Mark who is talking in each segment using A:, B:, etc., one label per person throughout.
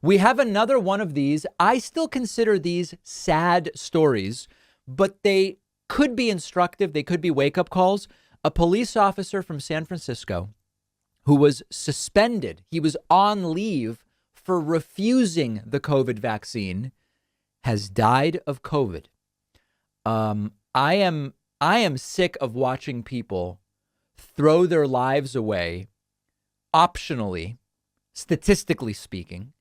A: We have another one of these. I still consider these sad stories, but they could be instructive. They could be wake-up calls. A police officer from San Francisco who was suspended. He was on leave for refusing the COVID vaccine, has died of COVID. I am sick of watching people throw their lives away optionally, statistically speaking,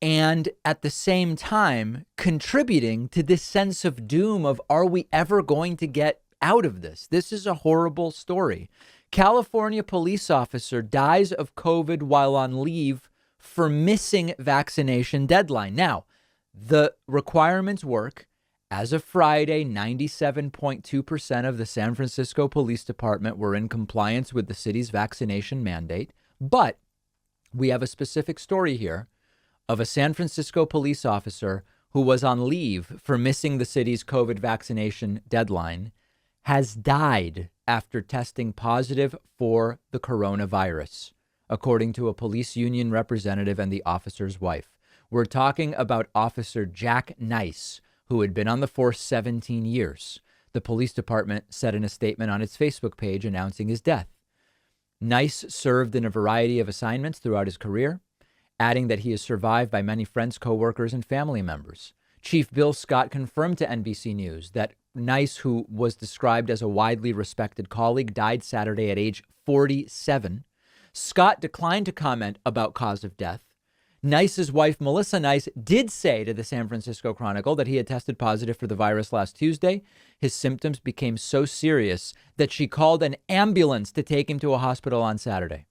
A: and at the same time contributing to this sense of doom of, are we ever going to get out of this? This is a horrible story. California police officer dies of COVID while on leave for missing vaccination deadline. Now, the requirements work. As of Friday, 97.2% of the San Francisco Police Department were in compliance with the city's vaccination mandate. But we have a specific story here of a San Francisco police officer who was on leave for missing the city's COVID vaccination deadline, has died after testing positive for the coronavirus, according to a police union representative and the officer's wife. We're talking about Officer Jack Nice, who had been on the force 17 years. The police department said in a statement on its Facebook page announcing his death. Nice served in a variety of assignments throughout his career, adding that he is survived by many friends, coworkers, and family members. Chief Bill Scott confirmed to NBC News that Nice, who was described as a widely respected colleague, died Saturday at age 47. Scott declined to comment about cause of death. Nice's wife, Melissa Nice, did say to the San Francisco Chronicle that he had tested positive for the virus last Tuesday. His symptoms became so serious that she called an ambulance to take him to a hospital on Saturday.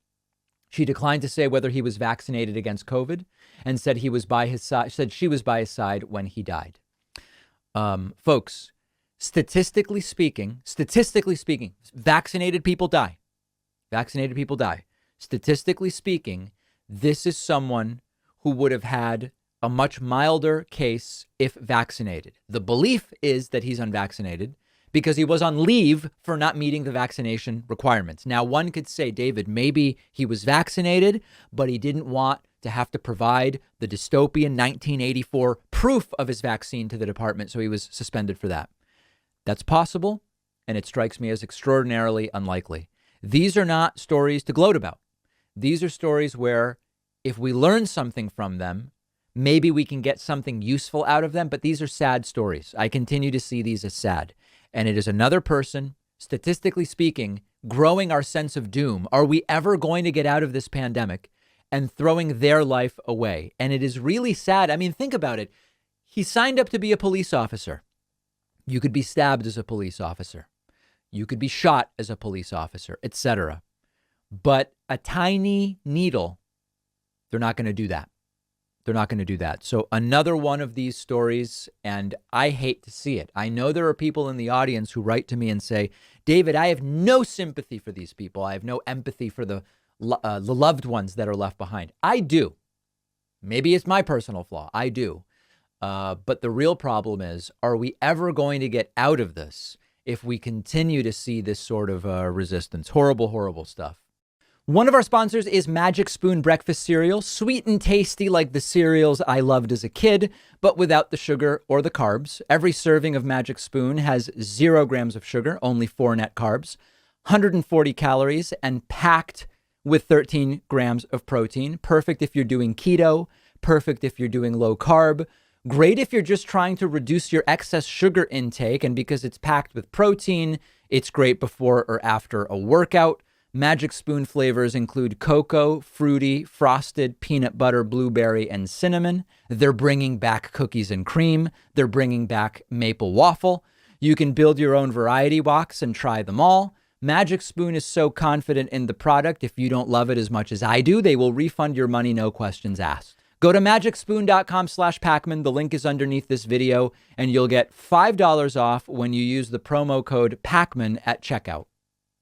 A: She declined to say whether he was vaccinated against COVID and said she was by his side when he died. Folks, statistically speaking, vaccinated people die. Vaccinated people die. Statistically speaking, this is someone who would have had a much milder case if vaccinated. The belief is that he's unvaccinated because he was on leave for not meeting the vaccination requirements. Now, one could say, David, maybe he was vaccinated, but he didn't want to have to provide the dystopian 1984 proof of his vaccine to the department, so he was suspended for that. That's possible, and it strikes me as extraordinarily unlikely. These are not stories to gloat about. These are stories where if we learn something from them, maybe we can get something useful out of them, but these are sad stories. I continue to see these as sad. And it is another person, statistically speaking, growing our sense of doom. Are we ever going to get out of this pandemic? And throwing their life away. And it is really sad. I mean, think about it. He signed up to be a police officer. You could be stabbed as a police officer. You could be shot as a police officer, etc. But a tiny needle, they're not going to do that. They're not going to do that. So another one of these stories, and I hate to see it. I know there are people in the audience who write to me and say, David, I have no sympathy for these people. I have no empathy for the loved ones that are left behind. I do. Maybe it's my personal flaw. I do. But the real problem is, are we ever going to get out of this if we continue to see this sort of resistance? Horrible, horrible stuff. One of our sponsors is Magic Spoon breakfast cereal, sweet and tasty like the cereals I loved as a kid, but without the sugar or the carbs. Every serving of Magic Spoon has 0 grams of sugar, only 4 net carbs, 140 calories, and packed with 13 grams of protein. Perfect if you're doing keto, perfect if you're doing low carb, great if you're just trying to reduce your excess sugar intake, and because it's packed with protein, it's great before or after a workout. Magic Spoon flavors include cocoa, fruity, frosted, peanut butter, blueberry, and cinnamon. They're bringing back cookies and cream. They're bringing back maple waffle. You can build your own variety box and try them all. Magic Spoon is so confident in the product, if you don't love it as much as I do, they will refund your money, no questions asked. Go to magicspoon.com/Pacman. The link is underneath this video, and you'll get $5 off when you use the promo code Pacman at checkout.